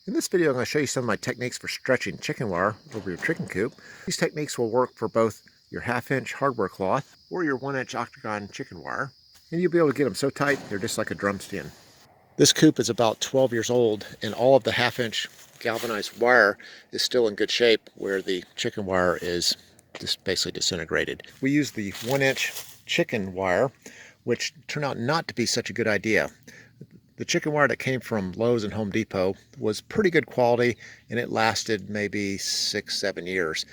In this video, I'm going to show you some of my techniques for stretching chicken wire over your chicken coop. These techniques will work for both your 1/2-inch hardware cloth or your 1-inch octagon chicken wire. And you'll be able to get them so tight, they're just like a drum stand. This coop is about 12 years old, and all of the 1/2-inch galvanized wire is still in good shape, where the chicken wire is just basically disintegrated. We use the 1-inch chicken wire, which turned out not to be such a good idea. The chicken wire that came from Lowe's and Home Depot was pretty good quality, and it lasted maybe 6-7 years.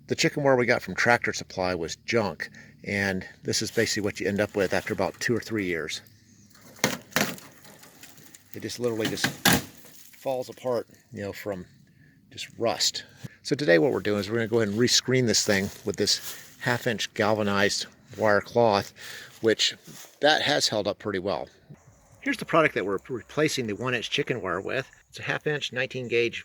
The chicken wire we got from Tractor Supply was junk, and this is basically what you end up with after about 2 or 3 years. It just literally just falls apart, from just rust. So today what we're doing is we're going to go ahead and rescreen this thing with this 1/2-inch galvanized wire cloth, which that has held up pretty well. Here's the product that we're replacing the 1-inch chicken wire with. It's a 1/2-inch 19-gauge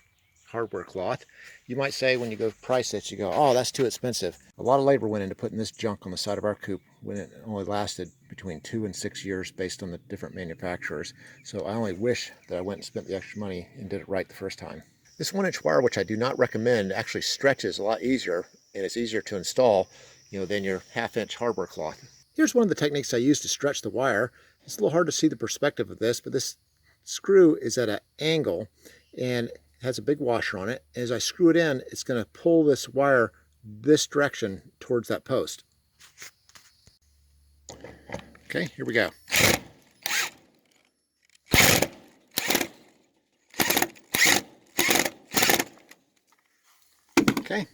hardware cloth. You might say when you go price this, you go, oh, that's too expensive. A lot of labor went into putting this junk on the side of our coop when it only lasted between 2 and 6 years based on the different manufacturers. So I only wish that I went and spent the extra money and did it right the first time. This 1-inch wire, which I do not recommend, actually stretches a lot easier, and it's easier to install, than your 1/2-inch hardware cloth. Here's one of the techniques I use to stretch the wire. It's a little hard to see the perspective of this, but this screw is at an angle and has a big washer on it. As I screw it in, it's going to pull this wire this direction towards that post. Okay, here we go. Okay,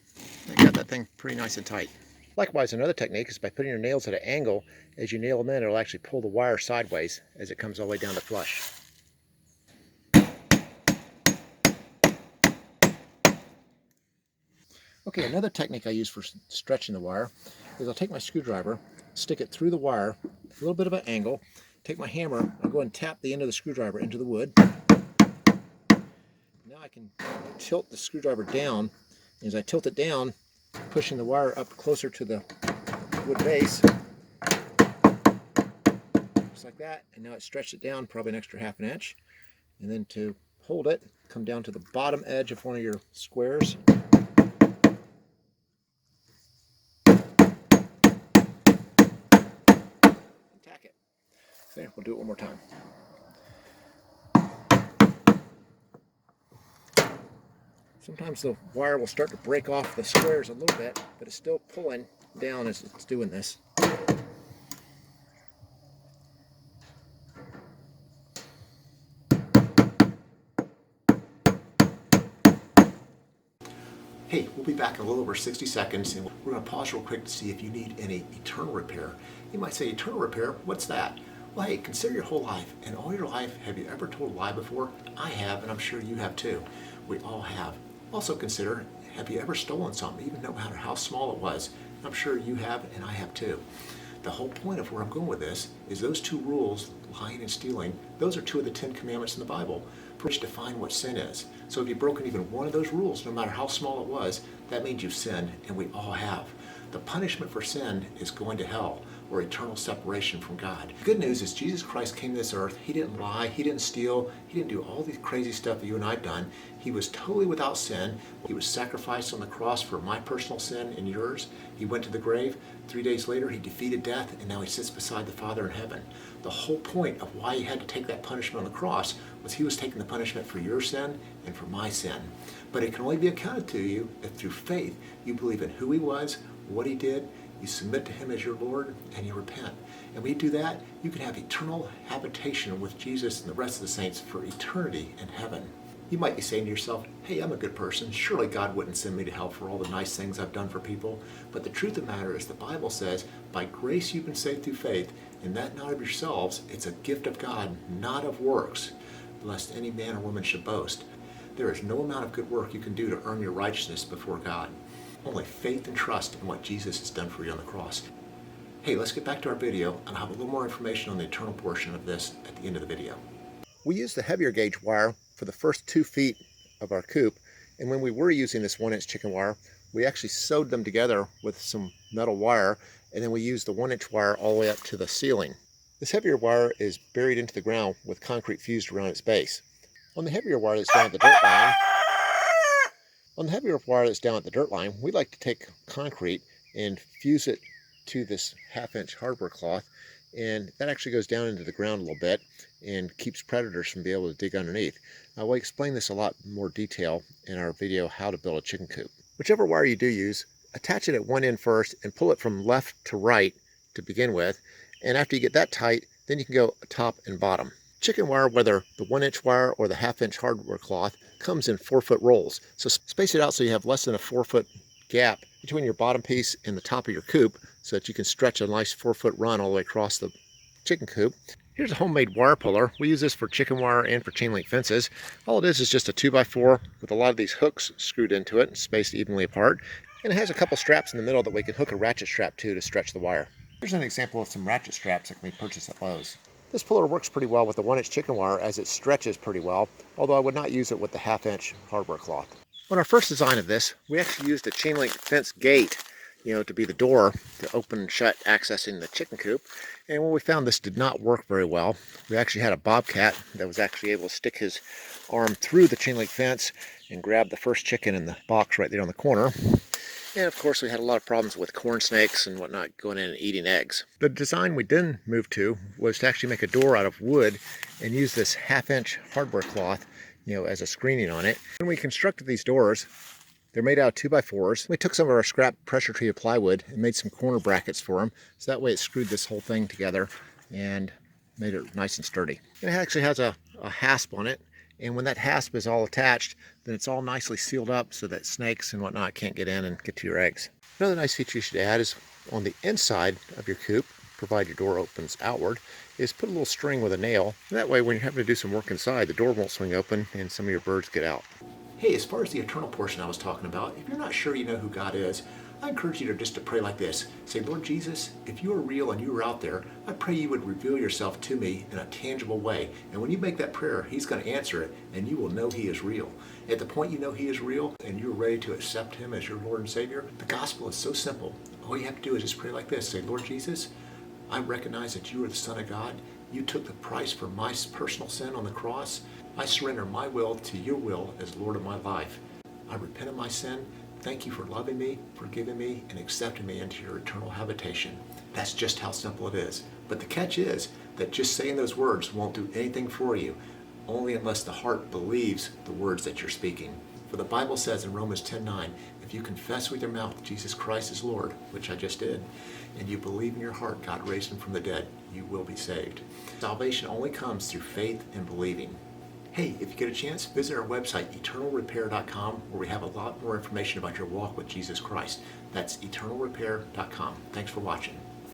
I got that thing pretty nice and tight. Likewise, another technique is by putting your nails at an angle. As you nail them in, it'll actually pull the wire sideways as it comes all the way down to flush. Okay, another technique I use for stretching the wire is I'll take my screwdriver, stick it through the wire, a little bit of an angle, take my hammer, I'll go and tap the end of the screwdriver into the wood. Now I can tilt the screwdriver down. As I tilt it down, pushing the wire up closer to the wood base, just like that, and now it stretched it down probably an extra 1/2 inch. And then to hold it, come down to the bottom edge of one of your squares. Tack it. Okay, we'll do it one more time. Sometimes the wire will start to break off the squares a little bit, but it's still pulling down as it's doing this. Hey, we'll be back in a little over 60 seconds, and we're going to pause real quick to see if you need any eternal repair. You might say, eternal repair? What's that? Well, hey, consider your whole life. In all your life, have you ever told a lie before? I have, and I'm sure you have too. We all have. Also consider, have you ever stolen something, even no matter how small it was? I'm sure you have, and I have too. The whole point of where I'm going with this is those two rules, lying and stealing, those are 2 of the 10 commandments in the Bible, which define what sin is. So if you've broken even one of those rules, no matter how small it was, that means you've sinned, and we all have. The punishment for sin is going to hell, or eternal separation from God. The good news is Jesus Christ came to this earth. He didn't lie, he didn't steal, he didn't do all these crazy stuff that you and I've done. He was totally without sin. He was sacrificed on the cross for my personal sin and yours. He went to the grave. 3 days later, he defeated death, and now he sits beside the Father in heaven. The whole point of why he had to take that punishment on the cross was he was taking the punishment for your sin and for my sin. But it can only be accounted to you if through faith you believe in who he was, what he did, you submit to him as your Lord, and you repent. And when you do that, you can have eternal habitation with Jesus and the rest of the saints for eternity in heaven. You might be saying to yourself, hey, I'm a good person. Surely God wouldn't send me to hell for all the nice things I've done for people. But the truth of the matter is the Bible says, by grace you've been saved through faith, and that not of yourselves. It's a gift of God, not of works, lest any man or woman should boast. There is no amount of good work you can do to earn your righteousness before God. Only faith and trust in what Jesus has done for you on the cross. Hey, let's get back to our video, and I'll have a little more information on the eternal portion of this at the end of the video. We used the heavier gauge wire for the first 2 feet of our coop, and when we were using this 1-inch chicken wire, we actually sewed them together with some metal wire, and then we used the 1-inch wire all the way up to the ceiling. This heavier wire is buried into the ground with concrete fused around its base. On the heavier wire that's down at the dirt line, we like to take concrete and fuse it to this 1/2 inch hardware cloth, and that actually goes down into the ground a little bit and keeps predators from being able to dig underneath. We'll explain this a lot more detail in our video, How to Build a Chicken Coop. Whichever wire you do use, attach it at one end first and pull it from left to right to begin with, and after you get that tight, then you can go top and bottom. Chicken wire, whether the 1-inch wire or the 1/2 inch hardware cloth, comes in 4-foot rolls. So space it out so you have less than a 4-foot gap between your bottom piece and the top of your coop, so that you can stretch a nice 4-foot run all the way across the chicken coop. Here's a homemade wire puller. We use this for chicken wire and for chain link fences. All it is just a 2x4 with a lot of these hooks screwed into it and spaced evenly apart. And it has a couple straps in the middle that we can hook a ratchet strap to stretch the wire. Here's an example of some ratchet straps that can be purchased at Lowe's. This puller works pretty well with the 1-inch chicken wire as it stretches pretty well, although I would not use it with the 1/2 inch hardware cloth. On our first design of this, we actually used a chain link fence gate, to be the door to open and shut accessing the chicken coop. And when we found this did not work very well, we actually had a bobcat that was actually able to stick his arm through the chain link fence and grab the first chicken in the box right there on the corner. And of course we had a lot of problems with corn snakes and whatnot going in and eating eggs. The design we then moved to was to actually make a door out of wood and use this 1/2 inch hardware cloth, as a screening on it. When we constructed these doors, they're made out of 2x4s. We took some of our scrap pressure treated plywood and made some corner brackets for them. So that way it screwed this whole thing together and made it nice and sturdy. And it actually has a hasp on it. And when that hasp is all attached, then it's all nicely sealed up so that snakes and whatnot can't get in and get to your eggs. Another nice feature you should add is on the inside of your coop, provided your door opens outward, is put a little string with a nail. That way when you're having to do some work inside, the door won't swing open and some of your birds get out. Hey, as far as the eternal portion I was talking about, if you're not sure you know who God is, I encourage you to pray like this. Say, Lord Jesus, if you are real and you are out there, I pray you would reveal yourself to me in a tangible way. And when you make that prayer, he's going to answer it and you will know he is real. At the point you know he is real and you're ready to accept him as your Lord and Savior, the gospel is so simple. All you have to do is just pray like this. Say, Lord Jesus, I recognize that you are the Son of God. You took the price for my personal sin on the cross. I surrender my will to your will as Lord of my life. I repent of my sin. Thank you for loving me, forgiving me, and accepting me into your eternal habitation. That's just how simple it is. But the catch is that just saying those words won't do anything for you, only unless the heart believes the words that you're speaking. For the Bible says in Romans 10:9, if you confess with your mouth Jesus Christ is Lord, which I just did, and you believe in your heart God raised him from the dead, you will be saved. Salvation only comes through faith and believing. Hey, if you get a chance, visit our website, eternalrepair.com, where we have a lot more information about your walk with Jesus Christ. That's eternalrepair.com. Thanks for watching.